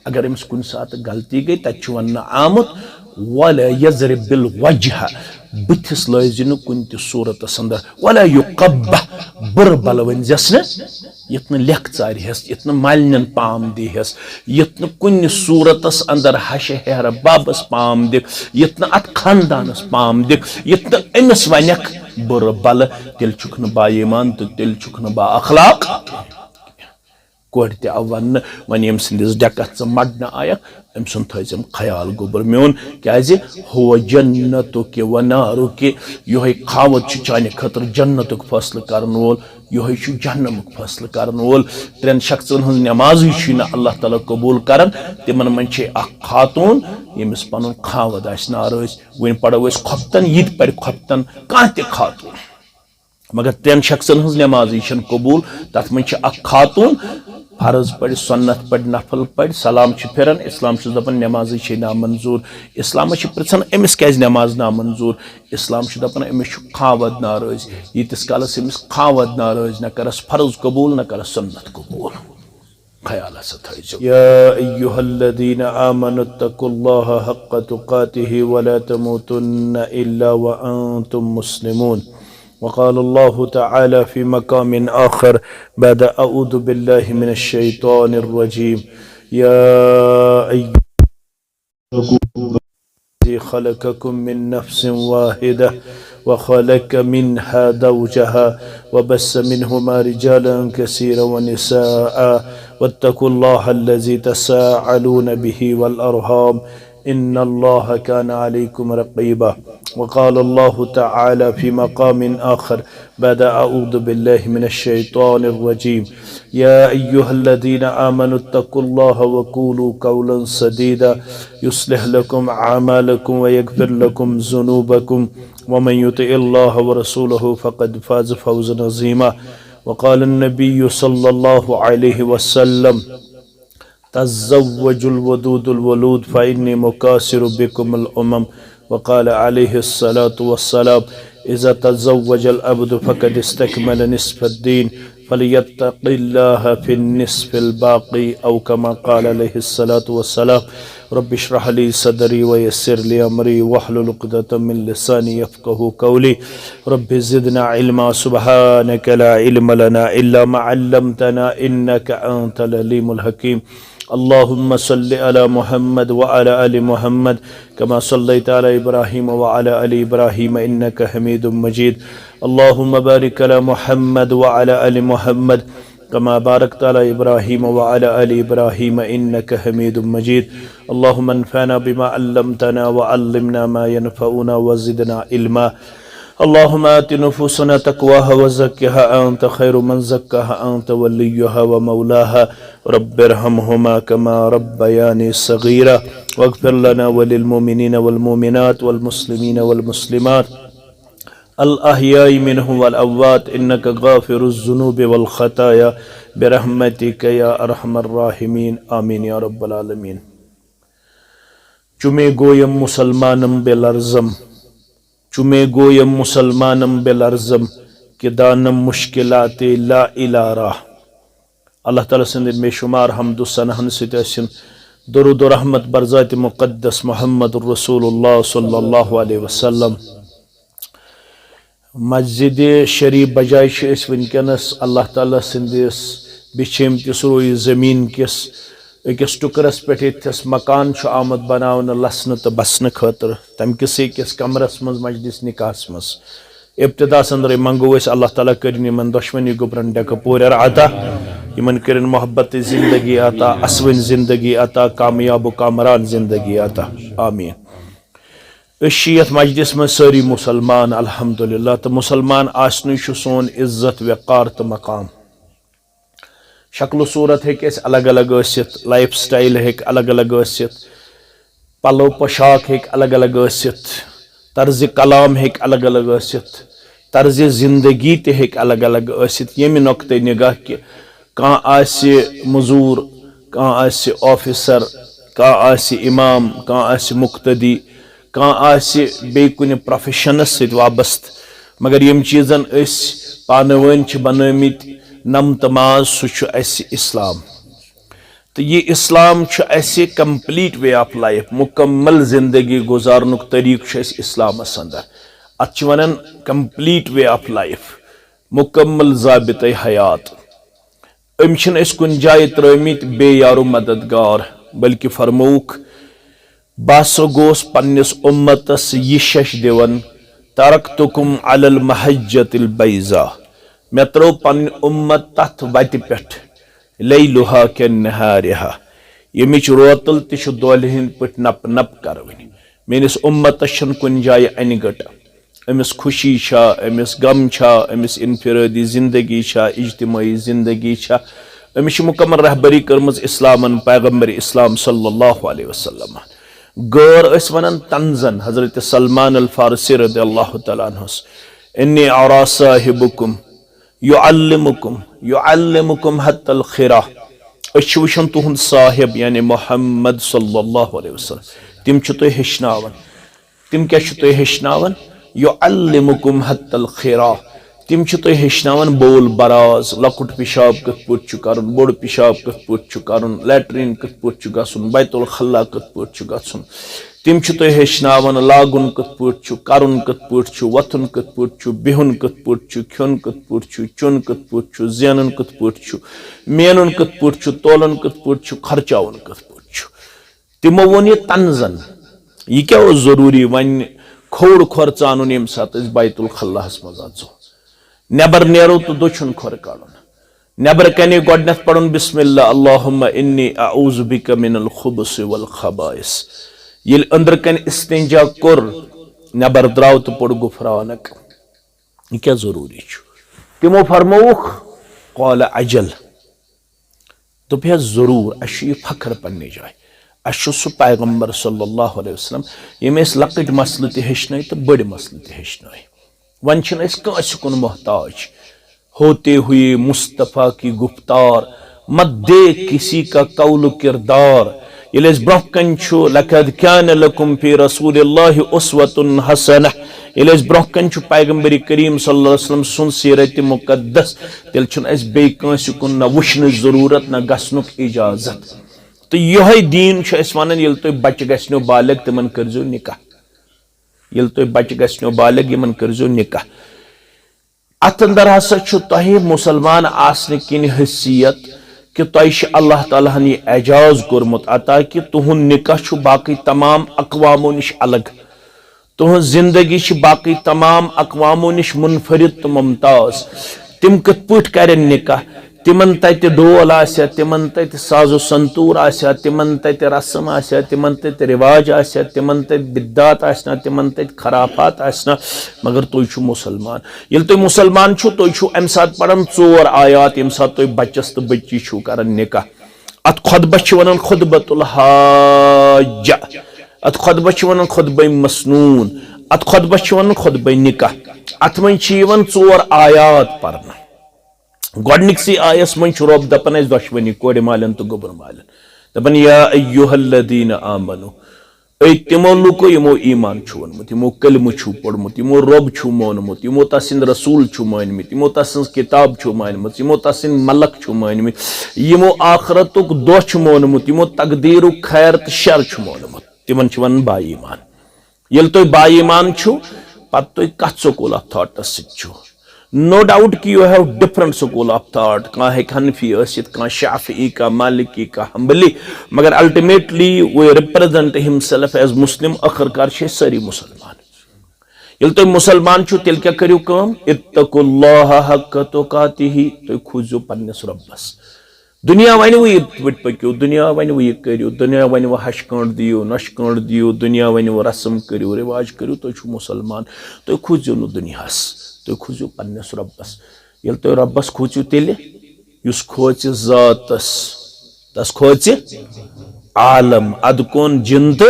अगर अमिस कुन सात गलती गई तत वन आमुत वला यज़रिब बिल वजह बुथिस लाजिन कुन त सूरतस अंदर वला युकब्बह बुर बल वनजस न यत्न लेख चार हस यत्न मालिनन पाम दी हस यत्न कुन सूरतस अंदर हश हेर बाबस पाम दिख यत्न अत खानदानस पाम दिख यत्न अमिस वनक बुर बल तेल छुक न बा ईमान तो तेल छुक न बा अखलाक कोर ते वन वन यम सिंदिस डकत मडन आयक अम सुन थम ख्याल गोबर मोन क्या हो जन्नतु के वनारु के यो खावत चाने खतर जन्नतुक फैसला करन वोल यो जहन्नमुक फैसला करन वोल त्रेन शख्सन हज नमाज अल्लाह ताला कबूल करन तिमन मन खातून यमिस पन खावत नाराज वन पढ़ो खोपतन ये पढ़ खोपतन कह त खातून मगर त्रेन शख्सन हज नमाज कबूल तथ मन खातून फर्ज पढ़ सुन्नत पढ़ नफल पढ़ सलाम फिरन इस्लाम दपान नमाज नामंजूर इस्लाम पृछन अमिस क्या नमाज नामंजूर इस्लाम दपान अमिस खावत नाराज यीतिस कालस अमिस खावत नाराज न करस फर्ज कबूल न करस सुन्नत कबूल ख्याल थो या अय्युहल्लज़ीना आमनुत्तकुल्लाहा हक्क तुकातिहि वला तमूतुन्ना इल्ला व अंतुम मुस्लिमून वक़ाल अल्लाहु तआला फ़ी मक़ामिन आख़र बाद अऊज़ु बिल्लाहि मिनश शैतानिर रजीम या अय्युहल्लज़ी ख़लक़कुम मिन नफ़्सिन वाहिदा व ख़लक़ मिन्हा ज़ौजहा व बस्स मिन्हुमा रिजालन कसीरन व निसाअ वत्तक़ुल्लाहल्लज़ी तसाअलून बिही वल अरहाम इन्नल्लाहा काना अलैकुम रक़ीबा वक़ाल अल्लाहु तआला फ़ी मक़ामिन आख़र बाद अऊज़ु बिल्लाहि मिनश शैतानिर रजीम या अय्युहल्लज़ीना आमनुत्तकुल्लाहा व क़ूलू क़ौलन सदीदा युस्लिह लकुम अअमालकुम व यग़फ़िर लकुम ज़ुनूबकुम व मन युतिइल्लाह व रसूलहु फ़क़द फ़ाज़ फ़ौज़न अज़ीमा वक़ाल अन्नबिय्यु सल्लल्लाहु अलैहि वसल्लम तज़व्वजुल वदूदुल वलूद फ़इन्नी मुकासिरु बिकुमुल उमम वक़ाल अलैहिस्सलातु वस्सलाम इज़ा तज़व्वजल अब्दु फ़क़द इस्तकमल निस्फ़द्दीन फ़लियत्तक़िल्लाह फ़िन्निस्फ़िल बाक़ी औ कमा क़ाल अलैहिस्सलातु वस्सलाम रब्बि इश्रह ली सदरी व यस्सिर ली अमरी वहलुल उक़दतम मिन लिसानी यफ़क़हू क़ौली रब्बि ज़िदना इल्मा सुब्हानक ला इल्म लना इल्ला मा अल्लमतना इन्नका अंतल अलीमुल हकीम अल्लाहुम्मा सल्लि अला मुहम्मद व अला आलि मुहम्मद कमा सल्लैता अला इब्राहीम व अला आलि इब्राहीम इन्नका हमीदुम मजीद अल्लाहुम्मा बारिक अला मुहम्मद व अला आलि मुहम्मद कमा बारकता अला इब्राहीम व अला आलि इब्राहीम इन्नका हमीदुम मजीद अल्लाहुम्मा अन्फ़अना बिमा अल्लमतना व अल्लिमना मा यनफ़उना व ज़िदना इल्मा अल्लाहुम्मा आति नुफूसना तक़वाहा व ज़क्किहा अंत खैरु मन ज़क्काहा अंत वलियुहा व मौलाहा रब्बिरहमहुमा कमा रब्बयानी सगीरा वग़फ़िर लना व लिल मुमिनीना वल मुमिनात वल मुस्लिमीना वल मुस्लिमात अल अहयाई मिनहुम वल अम्वात इन्नका गाफ़िरुज़ ज़ुनूबि वल ख़ताया बिरहमतिका या अरहमर राहिमीन आमीन या रब्बल आलमीन। चुमे गोयम मुसलमानम बेलर्ज़म चुमे गोयम मुसलमानम बेलर्ज़म कि दानम मुश्किलाते ला इलारा अल्लाह ताला सन्द बेशुमार हम्दु सनहन सितसिन दुरूद व रहमत बरज़ात मुक़द्दस मुहम्मदुर रसूलुल्लाह सल्लल्लाहु अलैहि वसल्लम। मस्जिद शरीफ बजाय वनकस अल्लाह ताला सन्दिस बिछेमतिस रोई ज़मीन किस अकिस टुकरस पे इस मकान आमद बनावन लसन तो बसन खतर तम किस अकिस कमरस मज मजलिस निकास मज इब्तिदा अंदर मंगो अल्लाह ताला करिन इन दुश्मनी गुबरन डेक पूर अता इन कर मोहब्बत जिंदगी अता असवन जिंदगी अता कामयाब कामरान जिंदगी अता आमीन। यथ मजलिस में सारी मुसलमान अल्हम्दुलिल्लाह तो मुसलमान आसन सोन इज्जत वक़ार तो मकाम शक्ल सूरत हेक अलग अलग लाइफ स्टाइल हेक अलग अलग पलो पोशाक हेक अलग अलग तर्ज कलाम हेक अलग अलग तर्ज जिंदगी ते हेक अलग अलग यमि नुक्ते निगाह कि कहाँ आसि मजूर कहाँ आसि ऑफिसर कहाँ आसि इमाम कहाँ आसि मुक्तदी कहाँ आसि बे कुन प्रोफेशनस सत वाबस्त मगर यम चीज़न पानवन बनमित नम तमाज सह इस्लाम तो ये इस्लाम ऐसे कंप्लीट वे ऑफ लाइफ मुकम्मल जिंदगी गुजारनुक तरीक इस्लाम अंदर अत one complete way of life मुकम्मल ज़ाबित हयात अम कुन जाय त्रमित बे यारो मददगार बल्कि फरमौक बस गोस पन्निस उम्मतस यह शश दिवन तरक्तुकुम अलल महज्जतिल बैज़ा मे त्रो पन उम्मत तथ वत पेठ लैलुहा के नहारिहा यमिच रोतल तिश दोल हिंद पट नप नप करवनि मेनिस उम्मतस कुन जाय अनगट अमिस खुशी छा अमिस गम छा अमिस इनफिरादी जिंदगी छा इज्तिमाई जिंदगी छा अमिस मुकम्मल रहबरी करमज इस्लामन पैगंबर इस्लाम सल्लल्लाहु अलैहि वसल्लम गौर अस वनन तंजन हजरत सलमान अल फारसी रदियल्लाहु तआला अन्हु इन्नी अरा साहिबुकुम युअल्लिमुकुम हत्तल खिरा अश वुचन तुहुंद साहिब यानी मोहम्मद सल्लल्लाहु अलैहि वसल्लम तिम छ तो हेचनावन तिम क्या छ तो हेचनावन युअल्लिमुकुम हत्तल खिरा तिम छ तो हेचनावन बोल बराज लकुट पिशाब कत पुट छु करन बोड़ पिशाब कत पुट छु करन लैट्रिन कत पुट छु गसुन बैतुल खला कत पुट छु गसुन तिम छ तो हेचनावन लागुन कत पुट छु करन कत पुट छु वथुन कत पुट छु बिहुन कत पुट छु ख्योन कत पुट छु चुन कत पुट छु ज़ेनन कत पुट छु मेनुन कत पुट छु तोलन कत पुट छु खर्चावन कत पुट छु तिमो वोन ये तंजन ये क्या वो जरूरी वन खोड़ खर्चानुन यम सात बैतुल खल्लाहस मज अचो नबर नेरो तो दोछुन खोर काड़ुन नबर कने गोडनेथ पढ़ुन बिस्मिल्लाह अल्लाहुम्मा इन्नी अऊज़ु बिका मिनल खुबुस वल खबाइस ये अंदर कन इस्तिंजा कोर नबर द्राव तो पड़ गुफरानक ये क्या जरूरी छु तिमो फरमौख क़ाल अजल तो फिर जरूर अशी फखर पन्ने जाए अश सु पैगंबर सल्लल्लाहु अलैहि वसल्लम यमेस लकट मसल ते हेचनाय तो बड़ मसल ते हेचनाय वन कस कुन मोहताज होते हुए मुस्तफ़ा की गुफ्तार मत दे किसी का कौल किरदार ये ब्रोकन लकद कान लकुम फी रसूलिल्लाहि उस्वतुन हसनह ये ब्रोकन पैगंबर करीम सल्लल्लाहु अलैहि वसल्लम सुन सीरत मुकद्दस तेल बे कंस कुन न वुचन जरूरत न गसनुक इजाजत तो यह दीन वन ये तुम बच गो बालग तिमन करजो निकाह ये तुम बच गो बालग यमन करजो निकाह अत अंदर हसा तह मुसलमान आसने किन हैसियत कि तह अल्लाह ताला ने एजाज कोरमुत अता कि तुहुंद निकाह बाकी तमाम अकवामों निश अलग तुहं जिंदगी बाकी तमाम अकवामों निश मुनफरिद तो मुमताज तिम कत पट कर निकाह तिमन तत डोल आस्या तिमन तत साजो संतूर आस्या तिमन तत रस्म आस्या तिमन तत रिवाज आस्या तिमन तत बिद्दात आसना तिमन तत खराफात आसना मगर तुम छु मुसलमान ये तुम मुसलमान छु तुम छु अम सात पढ़न 4 आयात यम सात तुम बच्चस तो बच्ची छु करन निकाह अत खुतबा छु वनन खुतबतुल हाज अत खुतबा छु वनन खुतबा मसनून अत खुतबा छु वनन खुतबा निकाह अत मन छि यवन 4 आयात पढ़ना गोडनिकसी आयस मन रब दपन दुश्मनी कोड़ मालन तो गोबर मालन दपन या अय्युहल्लदीना आमनु ऐ तिमो लुको यमो ईमान छु वनमुत यमो कलमु छु पढ़मुत यमो रब छु मोनमुत यमो तसिन रसूल छु मानमित यमो तसिन किताब छु मानमुत यमो तसिन मलक छु मानमित यमो आखरतुक दो छु मोनमुत यमो तकदीरु खैर त शर छु मोनमुत तिमन छु वन बा ईमान यल तो बा ईमान छु पत तो कत स्कूल ऑफ थॉट छु नो डाउट कि you have different school of thought कहाँ है हनफी असित कहाँ शाफी का मालिकी का हम्बली मगर अल्टीमेटली वो रिप्रेजेंट हिमसेल्फ एज मुस्लिम आखिरकार सारी मुसलमान ये तुम मुसलमान छु तेल क्या करियो काम इत्तकुल्लाह हक्क तुकातिही तो खुजो पन्नस रब्बस दुनिया वन वो पट पक्यो दुनिया वन वो करियो दुनिया वन वो हश कांट दियो नश कांट दियो दुनिया वन वो रस्म करियो रिवाज करियो तो छु मुसलमान तो खुजो नो दुनियास तो खुजो पन्नस रब्बस ये तो रब्बस खोचो तेले युस खोच जातस तस खोच आलम अदकोन जिंद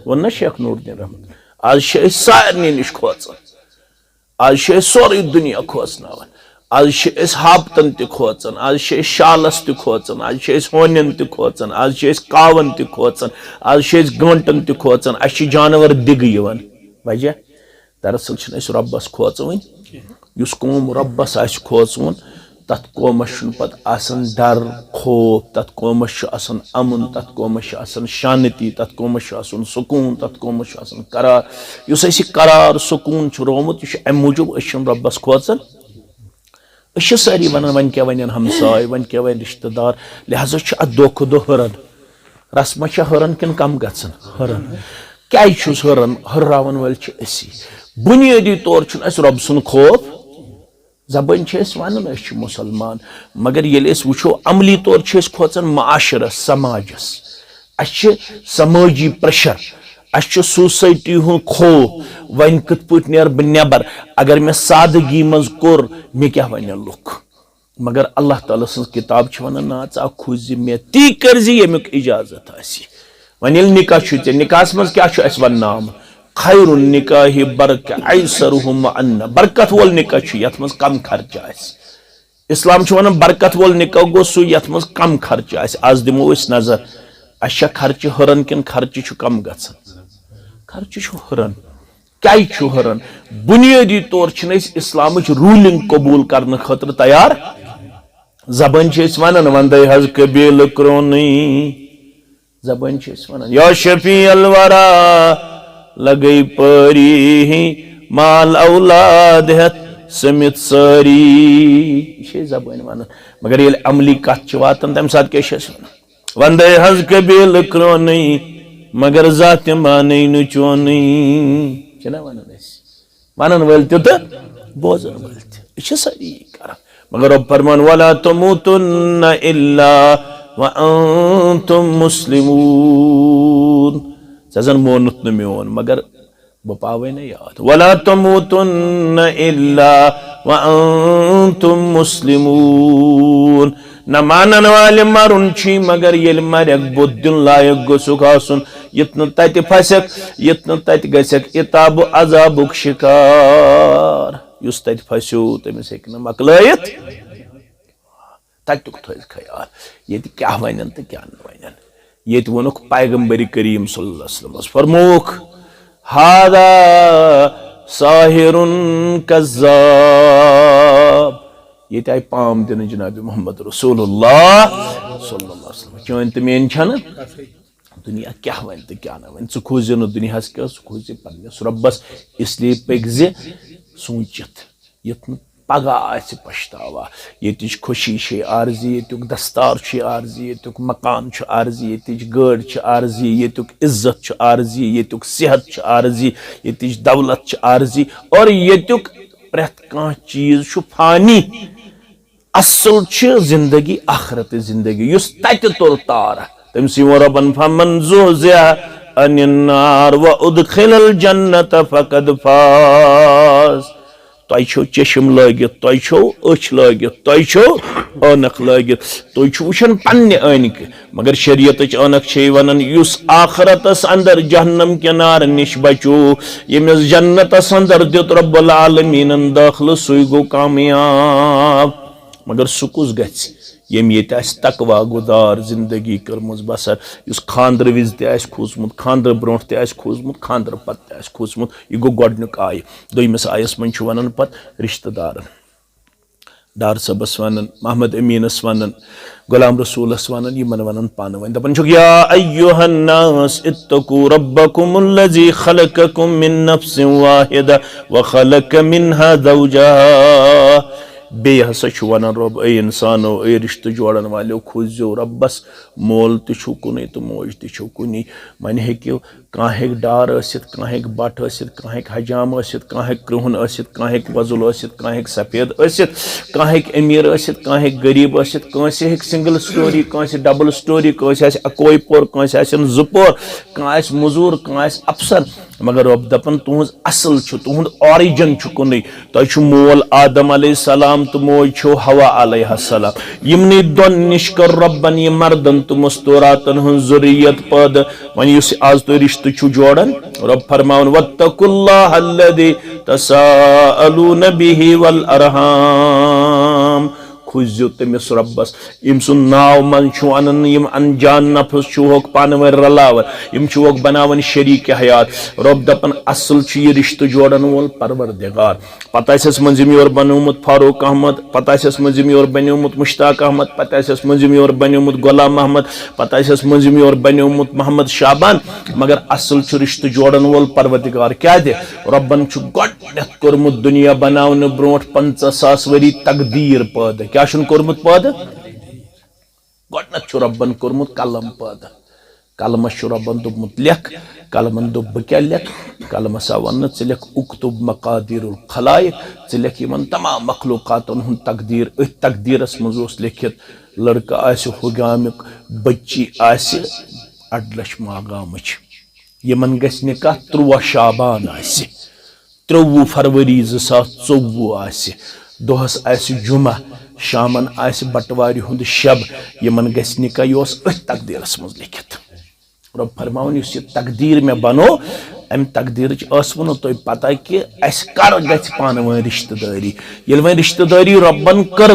वन शेख नूरुद्दीन रहमत आज शे सारनी निश खोच आज शे सोरी दुनिया खोचनावन आज शे हाबतन त खोचन आज शे शालस त खोचन आज शे होनन त खोचन आज शे कावन त खोचन आज शे गंटन त खोचन अशी जानवर दिग यवन वजह दरअसल रब्बस खोचवन युस कौम रब्बस खोचवन तथ कौमस पत आसन डर खौफ, तथ कौमस आसन अमन, तथ कौमस आसन शांति, तथ कौमस आसन सुकून, तथ कौमस आसन करार। युस अस करार सुकून रोमुत यह अम मूजूब रब्बस खोचन। सारी वन वन क्या वन हमसाय, वन क्या वन रिश्तेदार, लिहाजा दो खो दो हरन रस्मा हरन किन कम गन हरन क्या हरन हर्रावन वल बुनियादी तौर रब सुन खौफ। जबान वन मुसलमान, मगर ये वो अमली तौर खोचन माशरस समाजस, समाजी प्रेशर, सोसाइटी हूँ खौफ। वन कत पे नीर बह नबर अगर मे सादगी मज कोर मे क्या वन लुख। मगर अल्लाह ताला सज किताब वन ना चा खोज मे ती कर यमुक इजाजत वन निकाह निकाह मज क्या वन नाम खैरुन निकाहि ऐसरुहुम अन्ना, बरकत वोल निकाह यथ मज कम खर्च इस्लाम वन बरकत वोल निकाह गो सु यथ मज कम खर्च आज दिमो नजर अच्छा खर्च हरन किन खर्च कम गन खर्च हरन क्या हरन। बुनियादी तौर इस्लाम रूलिंग कबूल करने खतर तैयार। जबान वन वंदे हज कबील क्रोनी, जबान वन या शफी अलवरा लगई परी माल औलाद हथ समित सारी जबान वन। मगर ये अमली कत वातन तम सात क्या वंदे हज कबील क्रोनी मगर जात माने नु चोनी वन वल तो बोजन वल सारी कर। मगर अब फरमान वला तमूतुन्न इल्ला व अंतुम मुस्लिमून, जन मोनुत न मोन मगर बह पावे न याद। वला तमूतुन्न इल्ला व अंतुम मुस्लिमून, न मानन वाले मरुन मगर ये मरक बुद्दिन लायक गोसुक आसुन यत तत फसक यत तत गसक इताब अजाबुक शिकार। युस तत फसो तमिस हेक न मकलयत तत्युक थोज ख्याल ये क्या वन तो क्या वन। ये वोनुक पैगंबरी करीम सल्लल्लाहु अलैहि वसल्लम फरमोख हादा साहिरुन कज़्ज़ाब, ये आय पाम दिन जनाब मोहम्मद रसूलुल्लाह सल्लल्लाहु अलैहि वसल्लम चन तो मेन छन दुनिया क्या वन तो क्या न वन। खोज दुनिया क्या खोज पन्नस रब्बस, इसलिए पक सोचित यत पगह पछतावा। ये खुशी आर्जी, ये दस्तार आर्जी, ये मकान आर्जी, ये गाड़ आर्जी, ये इज्जत आर्जी, ये सेहत आर्जी, ये दौलत आर्जी, और ये प्रेत कह चीज फानी। असल जिंदगी आखरत जिंदगी युस तत तुल तार तमसी रबन फमन ज़ुहज़िह अनिन नार व उदखिलल जन्नत फकद फाज़। तुम छो चशम लगित, तुम छो अच लगित, तुम छो अनक लगित, तुम वुचान पन्ने अनक, मगर शरीयत अनक वन युस आखरतस अंदर जहन्नम के नार निश बचो, यमिस जन्नतस अंदर दित रब्बुल आलमीन दाखिल सुई गो कामयाब। मगर सु कुस गछ यम ये तकवा गुजार जिंदगी कर्मज बसर, युस खांदर विज खोजमुत, खांदर ब्रोह खोजमुत, खांदर पत खोजमुत। यह गो गोडनुक आय। दोयमिस आयस मन वन पत रिश्तेदार डार सबस वन, मोहम्मद अमीनस वन, गुलाम रसूलस वन, यमन वन पान वन दपन या अय्युहन्नास इत्तकू रब्बकुमुल्लज़ी खलककुम मिन नफ्सिन वाहिदा व खलक मिनहा ज़ौजहा। बे हसा वन रब ए इंसानो ए रिश्ते जोड़न वालो खोजो रब्बस, मोल तु कुन तो मोज तु कुन। मन हेक्यो कह हेक डार आसित, कह हेक बट आसित, कह हेक हजाम आसित, कह हेक क्रुहन आसित, कह हेक वजुल आसित, कह हेक सफेद आसित, कह हेक अमीर आसित, कह हेक गरीब आसित, कंस हेक सिंगल स्टोरी, कंस डबल स्टोरी, कंस आस अकोई पोर, कंस आसन जु पोर, कह आस मजूर, कह आस अफसर। मगर रब दपन तुहज असल तुहद ऑरिजिन कुन। तुम मोल आदम अलैहिस्सलाम तो मोज छो हवा अलैहिस्सलाम। यमनि दोन निश कर रब्बन ये मर्दन तो मस्तूरातन हन ज़ुर्रियत पद। वन युस आज तो रिश्ते छु जोड़न रब फरमावन वत्तकुल्लाह अल्लज़ी तसाअलून बिही वल अरहाम खुजो तमिस रब्बस यम सुन नाव मन छु अनन यम अनजान नफ्स छुहोक पानवर रलावर यम छुहोक बनावन शरीक हयात रब दपन असल छु ये रिश्ते जोड़न वोल परवरदिगार पता आसस मंजिम योर बनोमुत फारूक अहमद पता आसस मंजिम योर बनोमुत मुश्ताक अहमद पता आसस मंजिम योर बनोमुत गुलाम अहमद पता आसस मंजिम योर बनोमुत मोहम्मद शाबान मगर असल छु रिश्ते जोड़न वोल परवरदिगार क्या दे रब्बन छु गोडनेथ कोरमुत दुनिया बनावन ब्रोट 50,000 वरी तकदीर पैदा क्या शुन कोरमुत पैदा गोडनेथ छु रब्बन कोरमुत कलम पैदा कलमस छु रब्बन दोपमुत लेख कलमन दोप बह क्या लेख कलमस आव वन चे लेख उक्तुब मकादिरुल खलाइक चे लेख यमन तमाम मखलूकातन हुन तकदीर अथ तकदीरस मज ओस लेखित लड़का आसि हुगामिक बच्ची आसि 8 लाख मागामच यमन गस निकाह 13 शाबान आसि 23 फरवरी 2024 आसि दोहस आसि जुमा शामन आसि बटवारी हुंद शब यमन गस निकाह योस अथ तकदीरस मज लेखित रब फरमावन ये तकदीर में बनो अम तकदीर वनो तुम पता कि अस कर गछ पान वन रिश्तेदारी ये वन रिश्तेदारी रबन कर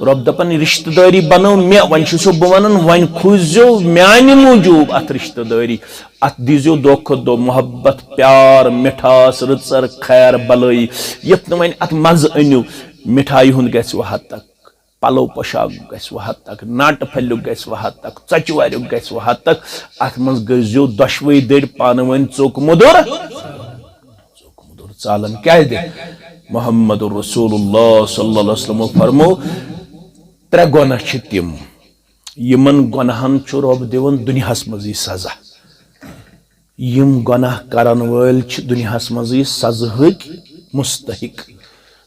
रब दपन रिश्तेदारी बनो मे वन बह वन वन खुजो म्यान मूजूब अत रिश्तेदारी अत दीजो दो खो दो मोहब्बत प्यार मिठास रचर खैर बलई यत वन अत मज अनु मिठाई हुंद गछ वह तक पलो पोशाक गस वह तक नाट फल्युक गस वह तक चचवारुक गस वह तक अत मज गजो दशवे दड़ पान वन चौक मुदुर चालन क्या दे मोहम्मद रसूलुल्लाह सल्लल्लाहु अलैहि वसल्लम फरमो 3 गुनाह छ तिम यमन गुनाहन छु रब दिवन दुनियास मज सजा यम गुनाह करन वल छ दुनियास मज सजहक मुस्तहिक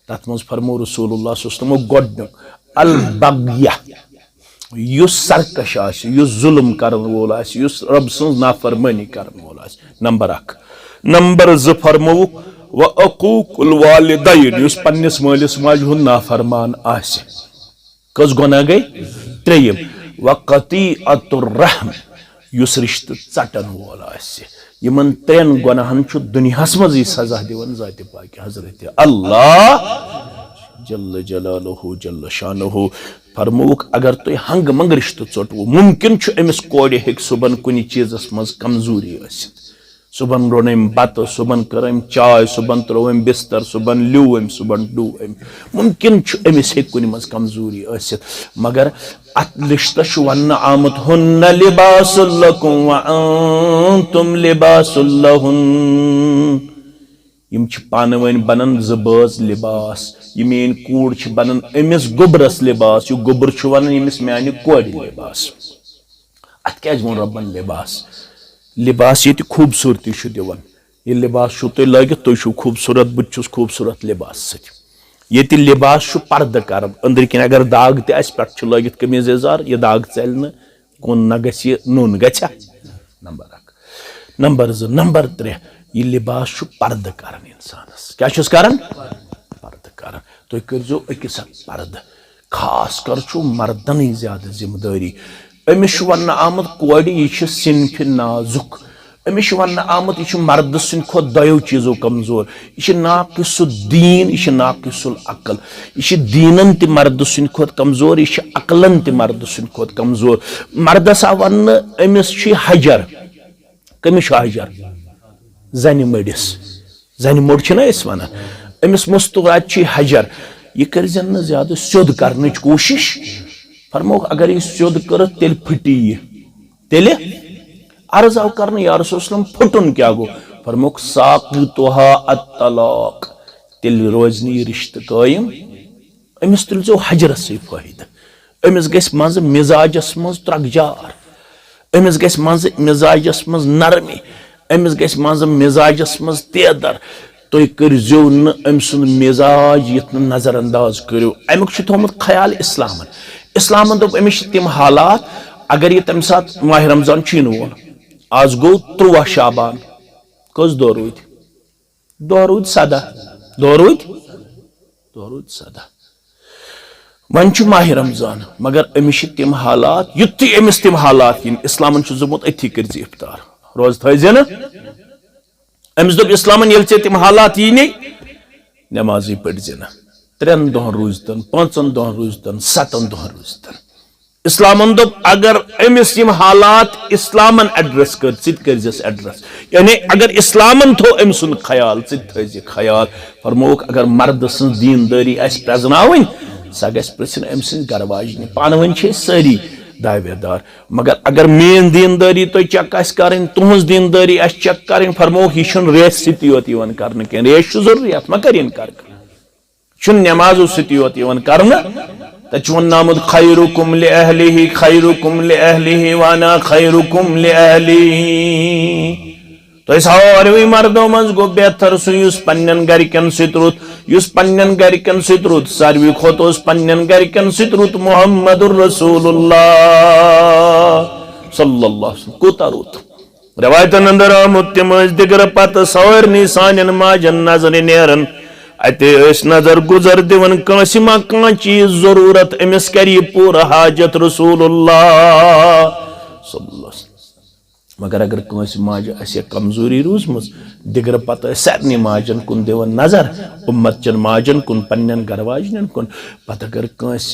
तत मज फरमो रसूलुल्लाह सल्लल्लाहु अलैहि वसल्लम गोडनुक अल बग्या युस सरकश आसि युस जुल्म करन वोल आसि युस रब सन्ज नाफरमानी करन वोल आसि नंबर 1 नंबर 2 फरमो व अकूकुल वालिदैन युस पन्निस मालिस माज हुन नाफरमान आसि कस गुनाह गई 3 व कतीअतुर रहम युस रिश्ते चटन वोल आसि यमन 3 गुनाहन छु दुनियास मज सजा दिवन जाति पाक हजरत अल्लाह जल्ल जलालहु जल्ल शानहु फरमोक अगर तुम हंग मंग रिश्ते चोटवो मुमकिन अमिस कोड़े हेक सुबन कुन चीजस मज कमजोरी आसित सुबन रोनम बत सुबन करम चाय सुबन त्रोम बिस्तर सुबन ल्यूम सुबन डूम मुमकिन अमिस हेक कुन मज कमजोरी आसित मगर अत रिश्ते वन आमत हुन्न लिबासुल लकुम व अंतुम लिबासुल लहुन यम पान वन बनन जबाज लिबास यह मेन कूड़ बनन अमिस गोबरस लिबास यह गोबर वन यमिस म्यान कोड़ लिबास अत क्या वो रबन लिबास लिबास ये खूबसूरती दिवन यह लिबास तुम लगित तुम खूबसूरत बहुत खूबसूरत लिबास सत लिबास पर्द कर अंदर किन अगर दाग पे लगित कमीज यजार यह दाग चल कुन न ग नून गछा नंबर 1 नंबर 2 नंबर 3 यह लिबास पर्द कर इंसानस क्या करन पर्द कर तुम करो अकिस पर्द खास कर मर्दन ज्यादा जिम्मेदारी अमिस वन आमत कोड़ यह सिनफ नाजुक अमिस वन आमत यह मर्द सद खुद 2 चीजों कमजोर यह नाकिस दीन यह नाकिसुल अकल यह दीनन त मर्द सद खुद कमजोर यह अकलन त मर्द सद खुद कमजोर मर्दस आ वन अमिस हजर कमिस हजर जन मड़िस जन मोड़ वन अमिस मुस्तुरात हजर यह कर ज्यादा स्योद कर कोशिश फरमो अगर यह स्योद कर तेल फटी तेल अर्ज आव कर या रसूल फुटन क्या गो फरमोक साक़ितुहा अत्तलाक तेल रोज रिश्ते कायम अमिस तुलजो हजरस से फायदा अमिस गस मज मिजाजस मज त्रकजार अमिस गस मज मिजाजस मज नरमी अमिस गस मज मिजाजस मज तेदर तुम करजो न अम सुन मिजाज ये नजरअंदाज करो अमुक थोमुत ख्याल इस्लामन दोप अमिस तम हालात अगर यह तम सात माह रमजान इन वोल आज गो 13 शाबान कस दो रूद सदा दो रूद सदा वन माह रमजान मगर अमिस तम हालात युत अमिस तम हालात इन इस्लामन जोमुत अथी कर इफ्तार रोज थे न अमिस दोप इस्लामन ये तम हालात यी नमाजी पढ़ न 3 दोहन रूजतन 5 दोहन रूजतन 7 दोहन रूजतन इस्लामन दोप अगर अमिस यम हालात इस्लामन एड्रेस कर करजस एड्रेस यानी अगर इस्लामन थो अम सुन ख्याल थज ख्याल फरमोक अगर मर्द सं दीनदारी आस प्रजनावन सा गस प्रसन अम सं गरवाजन पान वन सारी दावेदार मगर अगर मेन दीनदारी तो चेक आस करें तुहज दीनदारी आस चेक करें फरमोक यह रेस सत योत कर रेस जरूरी मा कर नमाजो सत योत कर तवनामुद खैरुकुम लिअहलिही खैरुकुम लिअहलिही वाना खैरुकुम लिअहलिही तो सारे मर्दों मज गो बेहतर सह पन्न गरकन सत रुत पन्न गरकन सत रुत सारवी खोत पन्न गरकन सत रुत मुहम्मदुर रसूलुल्लाह सल्लल्लाहु कोता रुत रवायतन अंदर आमुत तम दिगर पत सारनी सानन माजन नजर नेरन अते नजर गुजर दिवन कासिमा कां चीज जरूरत अमिस करी पूरा हाजत रसूलुल्लाह मगर अगर कंस माज असे कमजोरी रूजम दिगर पत सारे माजन कुन दिवन नजर उम्मत चन माजन कुन पन्न गरवाजन कुन पत अगर कंस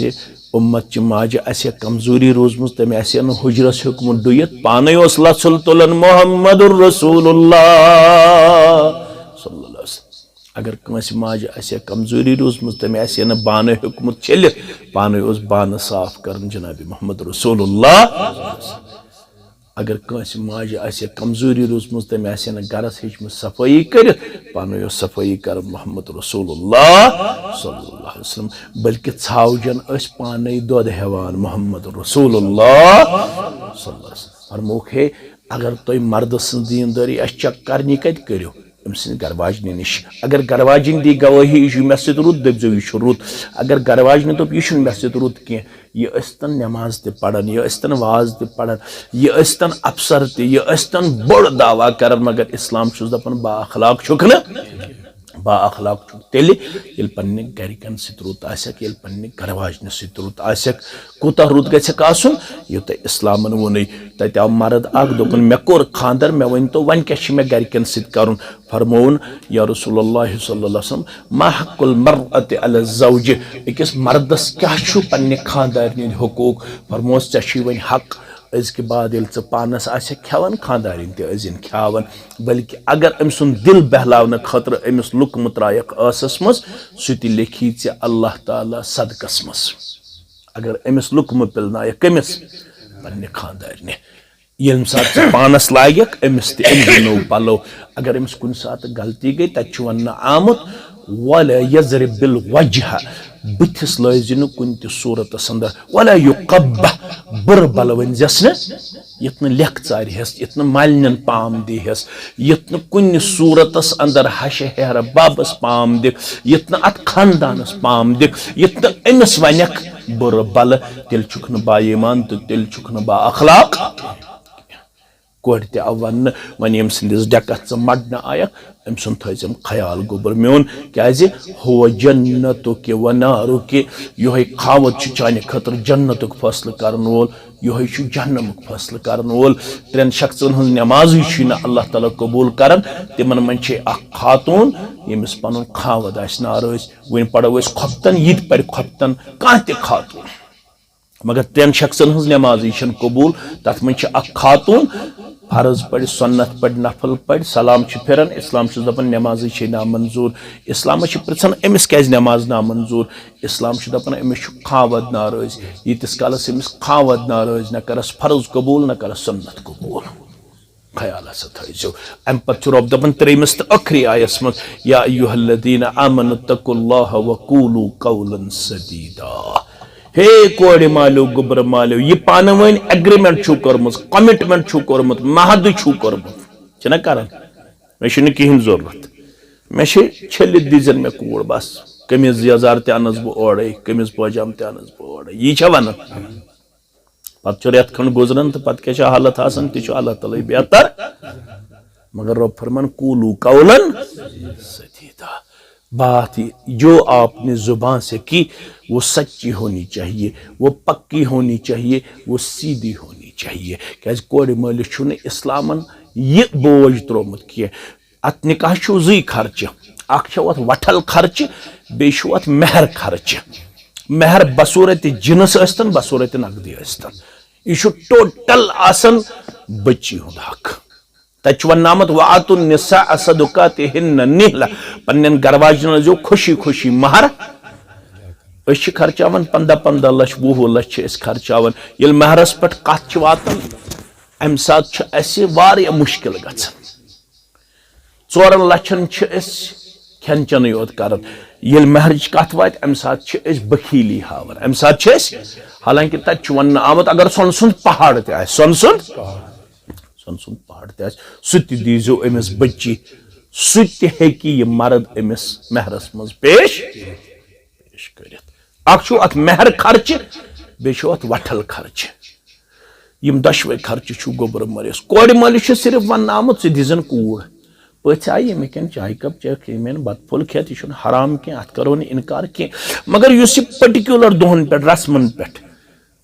उम्मत च माज असे कमजोरी रूजम तम असे हुजरस हुक्म डुयत पाने लसल तुलन मुहम्मदुर रसूलुल्लाह सल्लल्लाहु अलैहि अगर कंस माज असे कमजोरी रूजम तम असे बान हुक्म चलित पाने बान साफ कर जनाब मोहम्मद रसूलुल्लाह अगर कंस माज असे कमजोरी रूजम तम असे गरस हेचम सफाई कर पाने सफाई कर मोहम्मद रसूलुल्लाह सल्लल्लाहु अलैहि वसल्लम बल्कि छावजन पाने दोद हेवान मोहम्मद रसूलुल्लाह सल्लल्लाहु अलैहि वसल्लम फरमोक है अगर तुम मर्द सं दीनदारी चेक करनी कत करो अम सद गरवाजन निश अगर गरवाजन दी गवाही यह मे सत रुत दपो यह रुत अगर गरवाजन दोप यह मे सत रुत कह यह नमाज त पढ़न यह वाज त पढ़न यह अफसर तह बोड़ दावा कर मगर इस्लाम दपान बा अखलाक छुक न बा अखलाक छुक तेल पन्ने गरकन सत रुत आसक पन्ने गरवाजन सत रुत आसक कूता रुत गछक आसन यूत इस्लामन वोन तत आव मर्द अख दोपन मे कोर खानदर मे वन तो वन क्या मे गरकन सत करुन फरमोन या रसूलुल्लाह सल्लल्लाहु अलैहि वसल्लम मा हक़ुल मरअति अला ज़ौज अकिस मर्दस क्या छु पन्ने खानदारिन हुकूक फरमोस चे वन हक अजक बाद पानस आसे खेवन खानदारिन तजिन खेवन बल्कि अगर अम सुन दिल बहलावन खतर अमिस लुक मुत्रायक आसस मज सह लेखी ऐ अल्लाह ताला सदकस मज अगर अमिस लुकम पिलनायक कमिस पन्ने खानदारिन ये सात पानस लायक अमिस तनो पलो अगर अमिस कुन सात गलती गई तत वन आमुत वला यज़रिब बिल वजह बुथिस लाजिन कुन त सूरत अंदर वला युक़ब्बह बुर बल वनजस यत लेख चार हस यत मालन पाम दी हस यत कुन सूरतस अंदर हश हेर बाबस पाम दिख यत अत खानदानस पाम दिख यत अमिस वनक बुर बल तेल छुक न बा ईमान तो तेल छुक न बा अखलाक कोर त वन वन यम सिंदिस डकत मडन आयक अम सुन थम ख्याल गोबर मोन क्या हो जन्नत के वनारु के यह खावत चाने खतर जन्नत फैसल करन वोल यह जहन्नम फैसल करन वोल 3 शख्सन हज नमाज अल्लाह ताला कबूल करन तिमन मन खातून यमिस पन खावत नाराज वन पढ़ो खोपतन ये पढ़ खोपतन कह त खातून मगर 3 शख्सन हज नमाज कबूल तथ मन खातून फर्ज पढ़ सुन्नत पढ़ नफल पढ़ सलाम फिरन इस्लाम दपान नमाज नामंजूर इस्लाम पृछन अमिस क्या नमाज नामंजूर इस्लाम दपान अमिस खावत नाराज यीतिस कालस अमिस खावत नाराज न करस फर्ज कबूल न करस सुन्नत कबूल ख्याल थो अम पे रब दपान 3 तो आखिरी आयस मज या अय्युहल्लज़ीना आमनु तक़ुल्लाह वक़ूलू क़ौलन सदीदा हे कोड़ मालो गुबर मालो ये पान वन एग्रीमेंट छु कर्मुत कमिटमेंट छु कर्मुत महद छु कर्मुत छना करन मे छ कहीं जरूरत मे छल दीजन मे कूड़ बस कमीज यजार तनस बह ओड़े कमीज पजाम तनस बह ओड़े यी छ वन पत रेत खंड गुजरन तो पत क्या हालत आसन ति अल्लाह ताला बेहतर मगर रब फरमान कूलू कौलन सदीदा बात जो आपने जुबान से की वो सच्ची होनी चाहिए, वो पक्की होनी चाहिए, वो सीधी होनी चाहिए। क्या कोड़ मालिस इस्लामन ये बोझ त्रोमुत कह अत निकाह जु खर्च अख वठल खर्च बेशु अत मेहर खर्च मेहर बसूरत जिनस अस्तन बसूरत नकदी अस्तन यह टोटल आसन बच्ची हुंद हक तच वनामत वातु निसा सदुकातिहिन्न निहला पन्नन गरवाजन जो खुशी खुशी महर अस खर्चावन 15-15 लक्ष 20 लक्ष खर्चावन ये महरस पे कत वातान अम सात वारिया मुश्किल गछन 4 लक्षन खेन चन योत कर ये महरच कत वात अम सात बखीली हावन अम सात हालांकि तत वन आमत अगर सोन सुंद पहाड़ त सोन सुंद पहाड़ त सह दीजो अमिस बच्ची सह हे मर्द अमिस महरस मज पेश कर अत मेहर खर्च बे अत वठल खर्च यम दशवे खर्च गोबर मरिस कोड़ मलिस सिर्फ वन आमुत दिजन कूड़ पथ आई ये कन चाय कप चेक मे बत फुल खेत यह हराम कह अत करो इनकार कह मगर इस पर्टिकुलर दोहन पे रस्मन पे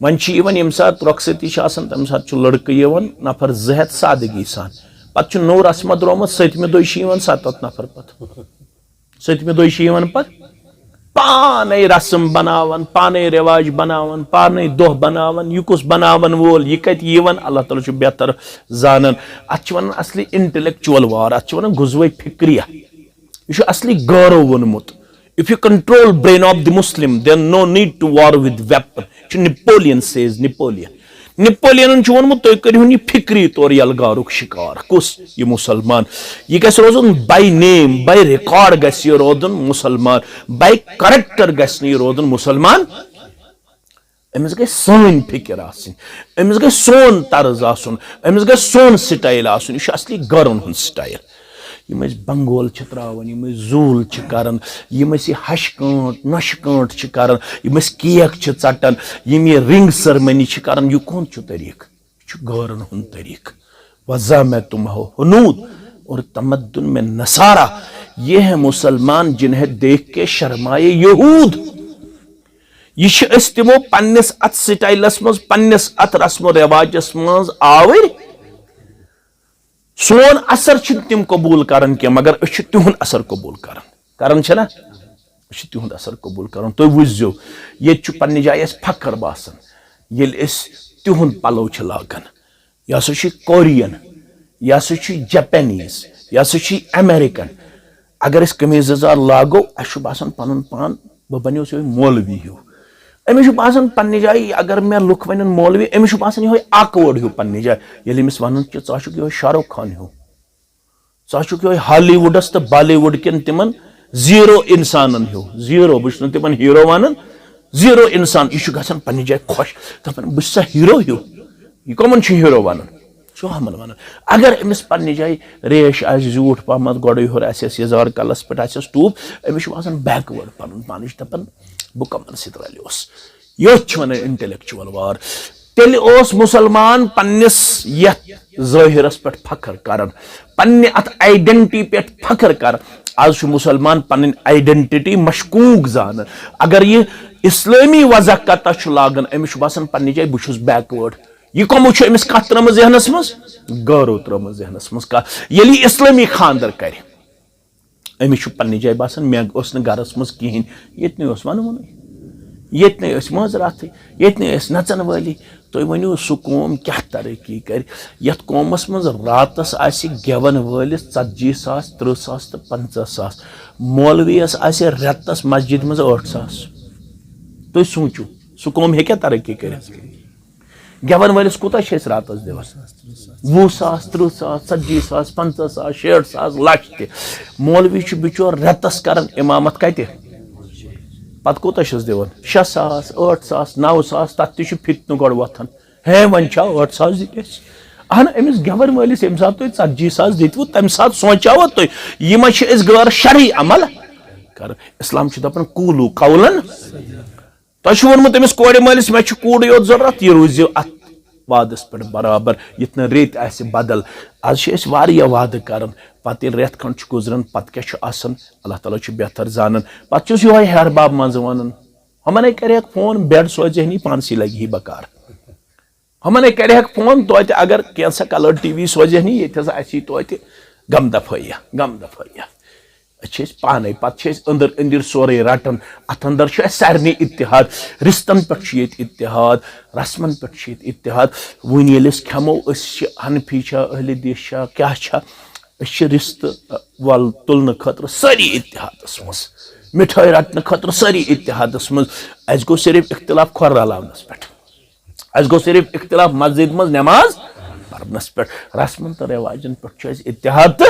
वन ये सात रुखसती तम सात लड़क नफर 2 सादगी सान पे नो रस्म द्रोमुत 7 दोह 7 नफर पे 7 दोह पे पाने रस्म बनावन पाने रिवाज बनावन पाने दोह बनावन यह कुस बनावन वोल यह कत अल्लाह ताला बेहतर जानन अत वन असली इंटेलेक्चुअल वार अत वन गुजवे फिक्रिया यह असली गौरव वोनमुत if you control brain of the Muslim then no need to war with weapon Napoleon says Napoleon वोनमुत तुम करू यह फिक्री तौर यलगारुक शिकार कुस यह मुसलमान यह गस रोजन बाय नेम बाय रिकॉर्ड गस रोदन मुसलमान बाय करेक्टर गस रोदन मुसलमान अमिस गई सन फिक्र अमिस गई सोन तर्ज अमिस गई सोन स्टाइल यह असली गरन हुंद स्टाइल यम बंगोल त्रावन यम जूल करान यम हश कांट नश कांट करान यम केक चटन यम ये रिंग सरमनी करान यह कौन तरीक यह गौरन हुंद तरीक वज़ा में तुम हो हुनूद और तमद्दुन में नसारा ये है मुसलमान जिन्हें देख के शर्माए यहूद यह तमो पन्निस अत स्टाइलस मज पन्निस अत रस्म रिवाजस मज आवर सोन असर तिम कबूल करान क्या मगर तिहुंद असर कबूल करान ना तिहुंद असर कबूल करान तुम वुझो ये पन्ने जाय फखर बासन ये तिहुंद पलो लागान यह हसा कोरियन यह हसा जापानीज यह हसा अमेरिकन अगर कमीज यजार लागो अस बासान पन पान बह बनो मौलवी हिू अमिस बासान पन्ने जाय अगर मे लुक वन मौलवी अमिस बासान यह आकवर्ड हिू पन्ने जाय ये अमिस वन यह शाहरुख खान हिू यह हॉलीवुडस तो बॉलीवुड कन तिमन जीरो इंसान हिू जीरो बह तिमन हीरो वन जीरो इंसान यह गसान पन्ने जाय खुश दपान बह सा हीरो हिू यह कमन हीरो वन हमन वन अगर अमिस पन्ने जाय रेश झूठ पहमत गोड़ योर यजार कलस पे टूप अमिस बासान बैकवर्ड पन पान दपान बह कमन सत रलियोस यह वन इंटेलेक्चुअल वार तेल मुसलमान पन्निस ज़ाहिरस पे फखर करान पन्ने अत आइडेंटिटी पे फखर कर आज मुसलमान पन आइडेंटिटी मशकूक जान अगर यह इस्लामी वजह कत लागान अमिस बासान पन्ने जाय बह बैकवर्ड यह कमो अमिस कत त्रम जहनस मज गौरव त्रम जहनस मज ये इस्लामी खानदर कर अमिस पन्ने जाय बासान मे गरस मज कहें ये वन ये माजरात ये नचन वाली तुम वनो सह कौम क्या तरक्की कर यथ कौमस मज रातस गेवन वलिस 40,000 30,000 तो 50,000 मौलवीस रेतस मस्जिद मज 8,000 तुम सोचो सह कौम हे तरक्की कर गेवन वलिस कूता रातस दिवान 20,000 30,000 40,000 50,000 60,000 लक्ष त मौलवी बिचोर रेतस कर इमामत कत पत कूत दिवान 6,000 8,000 9,000 तथ फितन गोड़ वथान हे वन 8,000 दिख अहन अमिस गेवन वलिस ये सात 40,000 दितव तम सात सोचाव तुम यह गैर शरई अमल कर इस्लाम दपान कूलू कौलन तुम वोनमुत अमिस कोड़ मलिस मे कूड़ योत जरूरत यह रूज अत वादस पे बराबर युत रेत बदल आज वाद कर पे रेत खंड गुजरान पे क्या अल्लाह ताला बेहतर जानन पे यो हेरबाब मज वन हमने कर फोन बेड सोचे नी पानसी लगी ही बकार हमने कर फोन तो अगर कैसा कलर टीवी सोचे नी ये तो गम दफैया पाने पे अंदर अंदर सोरे रटन अत अंदर सारे इतिहाद रिश्तन पे इतिहाद रस्मन पे इतिहाद वन ये खेमो हनफी अहल दिश क्या रिश्त वल तुलने खतर सारी इतिहादस मज मिठाई रटने खतर सारी इतिहादस मज अस गो सिर्फ इख्तिलाफ खुर रलावनस पे अस गो सिर्फ इख्तिलाफ मस्जिद मज नमाज परनस पे रस्मन तो रिवाजन पे इतिहाद तो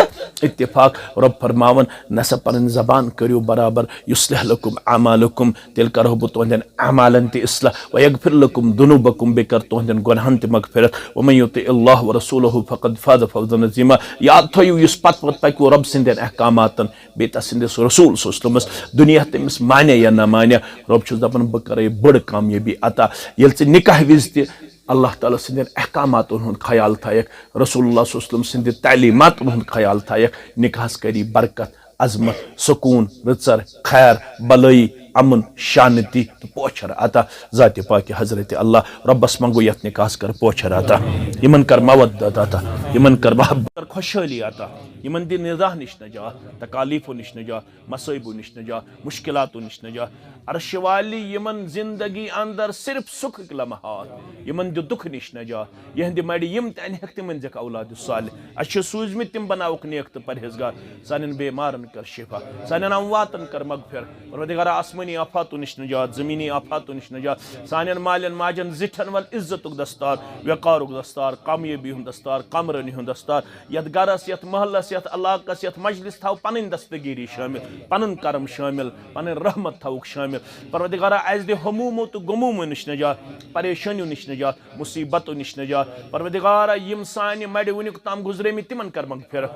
इत्तिफाक रब फरमावन नसा पन जबान करो बराबर युस्लिह लकुम अमालकुम तेल करो बह तुहंदन अमालन ते इस्लाह व यगफिर लकुम दुनूबकुम बे कर तुहंदन गुनाहन ते मगफिरत व मन युति अल्लाह व रसूलहु फक़द फाज़ फौज़न अज़ीमा याद थयु युस पत पको रब सिंदन अहकामातन बे तसिंदिस रसूल सल्लल्लाहु दुनिया तमिस माने या न माने रब छुस दपन बह करे बड़ कामयाबी अता येल से निकाह विज ते अल्लाह ताला सिंदन अहकामातन हुंद ख्याल थायक रसूलुल्लाह सल्लल्लाहु सिंद तालीमातन हुंद ख्याल थायक निकाहस करी बरकत अजमत सुकून रचर खैर भलाई अमन शांति तो पोछर अता ज़ात पाक हजरत अल्लाह रब्बस मंगो यत निकाहस कर पोछर अता यमन कर मवद्दत अता यमन कर मोहब्बत खुशहाली अता यमन दि निज़ाह निश नजात तकालीफो निश नजात मसइबो निश नजात मुश्किलातो निश नजात अर्श वाली यमन जिंदगी अंदर सिर्फ सुख लम्हात यमन दि दुख निश नजात यहंद मड़ी यम तन हेक तिमन जक औलाद सालिह अश सूजमित तिम बनावक नेक तो परहेजगार सानन बेमारन कर शिफा सानन अमवातन कर मगफिर परवरदिगार आसमानी आफातों निश नजात ज़मीनी आफातों निश नजात सानन मालन माजन जिठन वल इज्जतुक दस्तार वक़ारुक दस्तार कामयाबी हुंद दस्तार कामरानी हुंद दस्तार यत गरस यत महलस यत इलाकस यत मजलिस थाव पन दस्तगीरी शामिल पन करम शामिल पन रहमत थावक शामिल परवरदिगार अस दे हमूमो तो गमूमो निश नजात परेशानियों निश नजात मुसीबतों निश नजात परवरदिगार यम सानि मड़ वुनिक ताम गुजरेमि तिमन कर मगफिर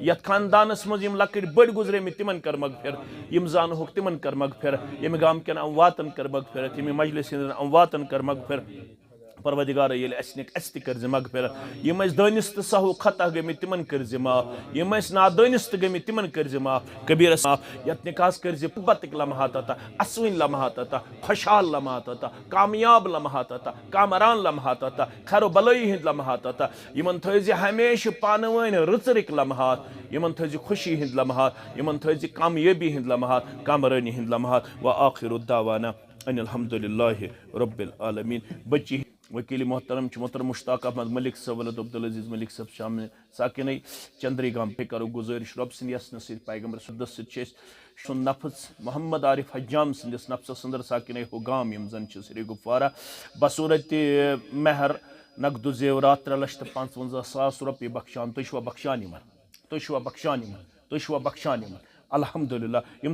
यत खानदानस मज यम लकड़ बड़ गुजरेमि तिमन कर मगफिर यम जानहुक तिमन कर मगफिर यम गाम के अमवातन कर मगफिरत यम मजलिस अमवातन कर मगफिर परवदिगार ये अस कर मगफिर यम दानिस तो सहु खता गमित तिमन कर माफ यम नादानिस तो गमित तिमन कर माफ कबीरस माफ यत निकास कर बतक लम्हात अता असविन लम्हात अता खुशहाल लम्हात अता कामयाब लम्हात अता कामरान लम्हात अता खैर भलाई हिंद लम्हात अता यमन थज हमेशा पान वन रचरिक लम्हात यमन थज खुशी हिंद लम्हात यमन थज कामयाबी हिंद लम्हात कामरानी हिंद लम्हात व आखिर दावाना अनिल हम्दुलिल्लाहि रब्बिल आलमीन बच्ची वकील मोहतरम मोहतरम मुश्ताक अहमद मलिक साहब वलद अब्दुल अजीज मलिक साहब शामिल साकिन चंद्रीगाम पे करो गुजारिश रब सिंद यस नसीर पैगंबर सुदस सुन नफ्स मोहम्मद आरिफ हजाम सिंदिस नफ्स अंदर साकिन हो गाम यम जन सरी गुफारा बसूरत महर नकद जेवरात 3,55,000 रुपये बख्शान तुशवा बख्शान तुशवा बख्शान तुशवा बख्शान अल्हम्दुलिल्लाह यम